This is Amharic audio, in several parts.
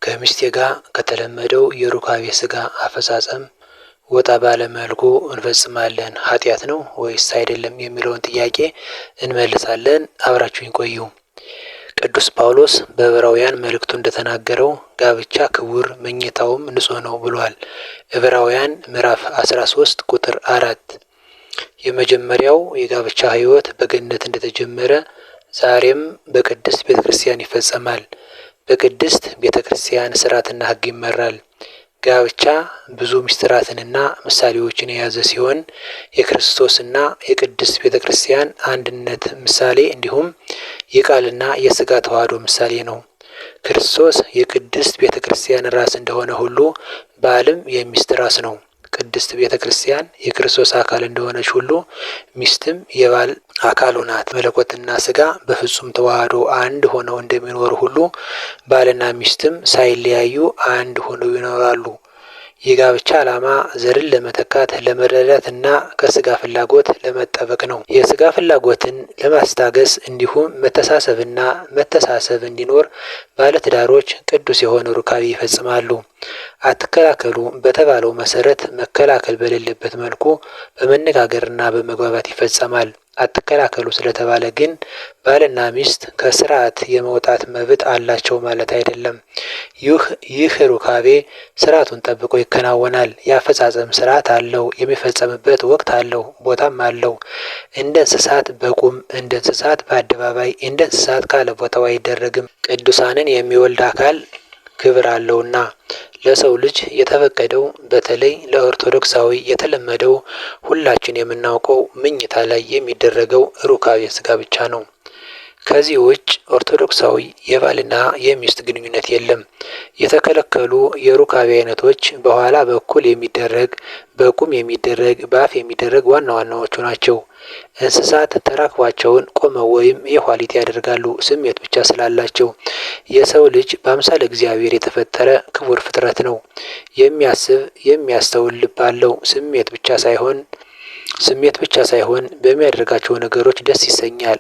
ከሚስቴ ጋር ከተለመደው የሩካቤ ስጋ አፈጻጸም ወጣ ባለ መልኩ እንፈጽማለን። ኃጢአት ነው ወይስ አይደለም የሚለውን ጥያቄ እንመልሳለን። አብራችሁኝ ቆዩ። ቅዱስ ጳውሎስ በዕብራውያን መልእክቱ እንደተናገረው ጋብቻ ክቡር መኝታውም ንጹሕ ነው ብሏል። ዕብራውያን ምዕራፍ 13 ቁጥር 4። የመጀመሪያው የጋብቻ ሕይወት በገነት እንደተጀመረ ዛሬም በቅድስት ቤተ ክርስቲያን ይፈጸማል። በቅድስት ቤተ ክርስቲያን ስርዓትና ሕግ ይመራል። ጋብቻ ብዙ ምስጢራትንና ምሳሌዎችን የያዘ ሲሆን የክርስቶስና የቅድስት ቤተ ክርስቲያን አንድነት ምሳሌ እንዲሁም የቃልና የሥጋ ተዋህዶ ምሳሌ ነው። ክርስቶስ የቅድስት ቤተ ክርስቲያን ራስ እንደሆነ ሁሉ ባልም የሚስት ራስ ነው። ቅድስት ቤተ ክርስቲያን የክርስቶስ አካል እንደሆነች ሁሉ ሚስትም የባል አካሉ ናት። መለኮትና ሥጋ በፍጹም ተዋህዶ አንድ ሆነው እንደሚኖሩ ሁሉ ባልና ሚስትም ሳይለያዩ አንድ ሆነው ይኖራሉ። የጋብቻ ዓላማ ዘርን ለመተካት ለመረዳት እና ከሥጋ ፍላጎት ለመጠበቅ ነው። የሥጋ ፍላጎትን ለማስታገስ እንዲሁም መተሳሰብና መተሳሰብ እንዲኖር ባለትዳሮች ቅዱስ የሆነ ሩካቤ ይፈጽማሉ። አትከላከሉ በተባለው መሰረት መከላከል በሌለበት መልኩ በመነጋገርና በመግባባት ይፈጸማል። አትከላከሉ ስለተባለ ግን ባልና ሚስት ከስርዓት የመውጣት መብት አላቸው ማለት አይደለም። ይህ ሩካቤ ስርዓቱን ጠብቆ ይከናወናል። የአፈጻጸም ስርዓት አለው። የሚፈጸምበት ወቅት አለው፣ ቦታም አለው። እንደ እንስሳት በቁም እንደ እንስሳት በአደባባይ እንደ እንስሳት ካለ ቦታው አይደረግም። ቅዱሳንን የሚወልድ አካል ክብር አለውና ለሰው ልጅ የተፈቀደው በተለይ ለኦርቶዶክሳዊ የተለመደው ሁላችን የምናውቀው መኝታ ላይ የሚደረገው ሩካቤ ስጋ ብቻ ነው። ከዚህ ውጭ ኦርቶዶክሳዊ የባልና የሚስት ግንኙነት የለም። የተከለከሉ የሩካቤ አይነቶች በኋላ በኩል የሚደረግ፣ በቁም የሚደረግ፣ በአፍ የሚደረግ ዋና ዋናዎቹ ናቸው። እንስሳት ተራክቧቸውን ቆመው ወይም የኋሊት ያደርጋሉ፣ ስሜት ብቻ ስላላቸው። የሰው ልጅ በአምሳለ እግዚአብሔር የተፈጠረ ክቡር ፍጥረት ነው። የሚያስብ የሚያስተውል ልብ አለው። ስሜት ብቻ ሳይሆን በሚያደርጋቸው ነገሮች ደስ ይሰኛል።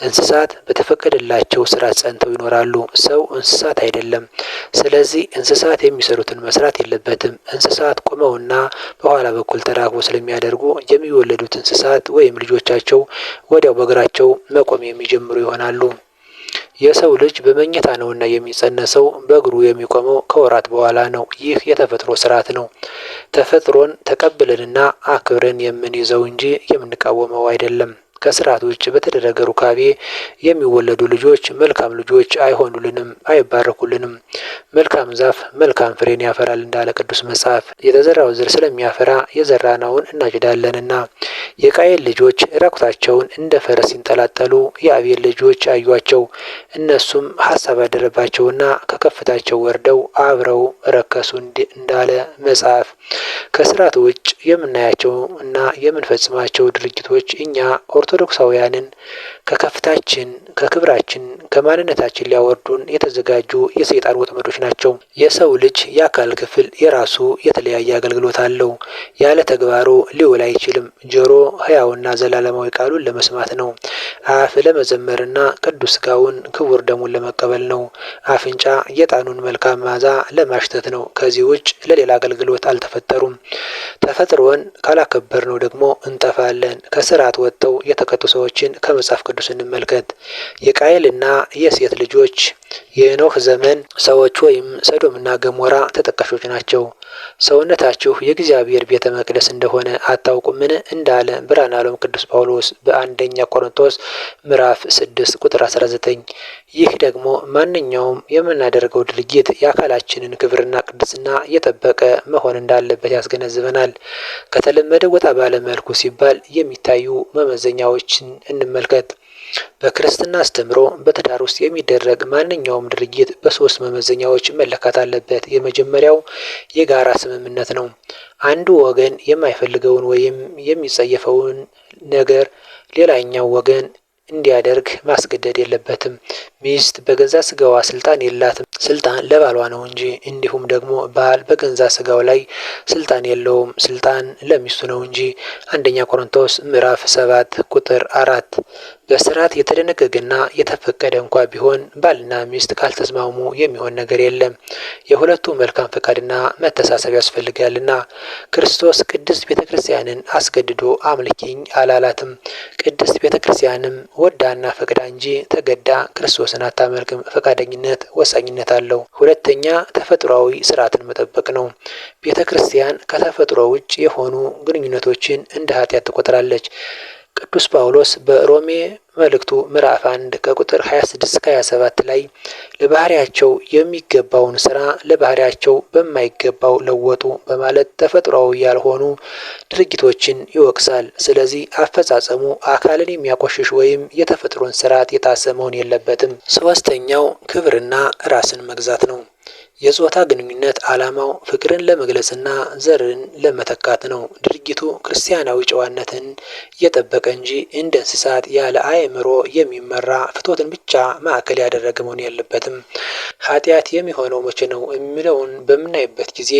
እንስሳት በተፈቀደላቸው ስርዓት ጸንተው ይኖራሉ። ሰው እንስሳት አይደለም። ስለዚህ እንስሳት የሚሰሩትን መስራት የለበትም። እንስሳት ቆመውና በኋላ በኩል ተራክቦ ስለሚያደርጉ የሚወለዱት እንስሳት ወይም ልጆቻቸው ወዲያው በእግራቸው መቆም የሚጀምሩ ይሆናሉ። የሰው ልጅ በመኝታ ነውና የሚጸነሰው፣ በእግሩ የሚቆመው ከወራት በኋላ ነው። ይህ የተፈጥሮ ስርዓት ነው። ተፈጥሮን ተቀብለንና አክብረን የምንይዘው እንጂ የምንቃወመው አይደለም። ከስርዓት ውጭ በተደረገ ሩካቤ የሚወለዱ ልጆች መልካም ልጆች አይሆኑልንም፣ አይባረኩልንም። መልካም ዛፍ መልካም ፍሬን ያፈራል እንዳለ ቅዱስ መጽሐፍ። የተዘራው ዘር ስለሚያፈራ የዘራነውን እናጭዳለንና። የቃየል ልጆች ራቁታቸውን እንደ ፈረስ ሲንጠላጠሉ የአቤል ልጆች አዩአቸው። እነሱም ሐሳብ አደረባቸውና ከከፍታቸው ወርደው አብረው ረከሱ እንዳለ መጽሐፍ። ከስርዓት ውጭ የምናያቸው እና የምንፈጽማቸው ድርጊቶች እኛ ኦርቶዶክሳውያንን ከከፍታችን ከክብራችን ከማንነታችን ሊያወርዱን የተዘጋጁ የሰይጣን ወጥመዶች ናቸው። የሰው ልጅ የአካል ክፍል የራሱ የተለያየ አገልግሎት አለው። ያለ ተግባሩ ሊውል አይችልም። ጆሮ ሕያውና ዘላለማዊ ቃሉን ለመስማት ነው። አፍ ለመዘመርና ቅዱስ ሥጋውን ክቡር ደሙን ለመቀበል ነው። አፍንጫ የዕጣኑን መልካም መዓዛ ለማሽተት ነው። ከዚህ ውጭ ለሌላ አገልግሎት አልተፈጠሩም። ተፈጥሮን ካላከበር ነው ደግሞ እንጠፋለን። ከስርዓት ወጥተው የተቀጡ ሰዎችን ከመጽሐፍ ቅዱስ እንመልከት። የቃየልና የሴት ልጆች የኖህ ዘመን ሰዎች ወይም ሰዶምና ገሞራ ተጠቃሾች ናቸው። ሰውነታችሁ የእግዚአብሔር ቤተ መቅደስ እንደሆነ አታውቁምን እንዳለ ብርሃነ ዓለም ቅዱስ ጳውሎስ በአንደኛ ቆሮንቶስ ምዕራፍ 6 ቁጥር 19። ይህ ደግሞ ማንኛውም የምናደርገው ድርጊት የአካላችንን ክብርና ቅድስና የጠበቀ መሆን እንዳለበት ያስገነዝበናል። ከተለመደ ወጣ ባለ መልኩ ሲባል የሚታዩ መመዘኛዎችን እንመልከት። በክርስትና አስተምሮ በትዳር ውስጥ የሚደረግ ማንኛውም ድርጊት በሶስት መመዘኛዎች መለካት አለበት። የመጀመሪያው የጋራ ስምምነት ነው። አንዱ ወገን የማይፈልገውን ወይም የሚጸየፈውን ነገር ሌላኛው ወገን እንዲያደርግ ማስገደድ የለበትም። ሚስት በገዛ ስጋዋ ስልጣን የላትም፣ ስልጣን ለባሏ ነው እንጂ። እንዲሁም ደግሞ ባል በገዛ ስጋው ላይ ስልጣን የለውም፣ ስልጣን ለሚስቱ ነው እንጂ። አንደኛ ቆሮንቶስ ምዕራፍ 7 ቁጥር 4። በስርዓት የተደነገገና የተፈቀደ እንኳ ቢሆን ባልና ሚስት ካልተስማሙ የሚሆን ነገር የለም። የሁለቱ መልካም ፈቃድና መተሳሰብ ያስፈልጋልና። ክርስቶስ ቅድስት ቤተ ክርስቲያንን አስገድዶ አምልኪኝ አላላትም። ቅድስት ቤተ ክርስቲያንም ወዳና ፈቅዳ እንጂ ተገዳ ክርስቶስን አታመልክም። ፈቃደኝነት ወሳኝነት አለው። ሁለተኛ ተፈጥሯዊ ስርዓትን መጠበቅ ነው። ቤተ ክርስቲያን ከተፈጥሮ ውጭ የሆኑ ግንኙነቶችን እንደ ኃጢአት ትቆጥራለች። ቅዱስ ጳውሎስ በሮሜ መልእክቱ ምዕራፍ 1 ከቁጥር 26-27 ላይ ለባህሪያቸው የሚገባውን ስራ ለባህሪያቸው በማይገባው ለወጡ በማለት ተፈጥሯዊ ያልሆኑ ድርጊቶችን ይወቅሳል። ስለዚህ አፈጻጸሙ አካልን የሚያቆሽሽ ወይም የተፈጥሮን ስርዓት የጣሰ መሆን የለበትም። ሶስተኛው ክብርና ራስን መግዛት ነው። የጾታ ግንኙነት ዓላማው ፍቅርን ለመግለጽና ዘርን ለመተካት ነው። ድርጊቱ ክርስቲያናዊ ጨዋነትን እየጠበቀ እንጂ እንደ እንስሳት ያለ አእምሮ የሚመራ ፍትወትን ብቻ ማዕከል ያደረገ መሆን የለበትም። ኃጢአት የሚሆነው መቼ ነው የሚለውን በምናይበት ጊዜ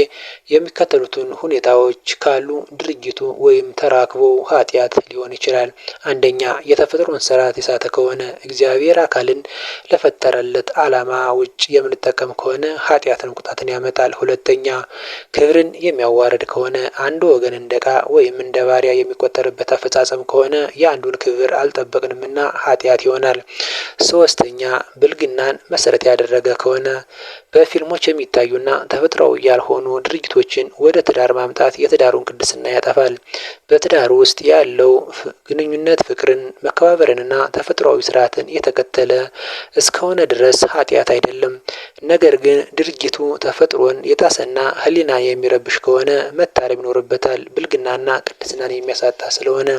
የሚከተሉትን ሁኔታዎች ካሉ ድርጊቱ ወይም ተራክቦ ኃጢአት ሊሆን ይችላል። አንደኛ፣ የተፈጥሮን ስርዓት የሳተ ከሆነ እግዚአብሔር አካልን ለፈጠረለት ዓላማ ውጭ የምንጠቀም ከሆነ ኃጢአትን ቁጣትን ያመጣል። ሁለተኛ፣ ክብርን የሚያዋርድ ከሆነ አንዱ ወገን እንደ ዕቃ ወይም እንደ ባሪያ የሚቆጠርበት አፈጻጸም ከሆነ የአንዱን ክብር አልጠበቅንምና ኃጢአት ይሆናል። ሶስተኛ፣ ብልግናን መሰረት ያደረገ ከሆነ በፊልሞች የሚታዩና ተፈጥሯዊ ያልሆኑ ድርጊቶችን ወደ ትዳር ማምጣት የትዳሩን ቅድስና ያጠፋል። በትዳር ውስጥ ያለው ግንኙነት ፍቅርን፣ መከባበርንና ተፈጥሯዊ ስርዓትን የተከተለ እስከሆነ ድረስ ኃጢአት አይደለም። ነገር ግን ድርጊቱ ተፈጥሮን የጣሰና ሕሊና የሚረብሽ ከሆነ መታረም ይኖርበታል። ብልግናና ቅድስናን የሚያሳጣ ስለሆነ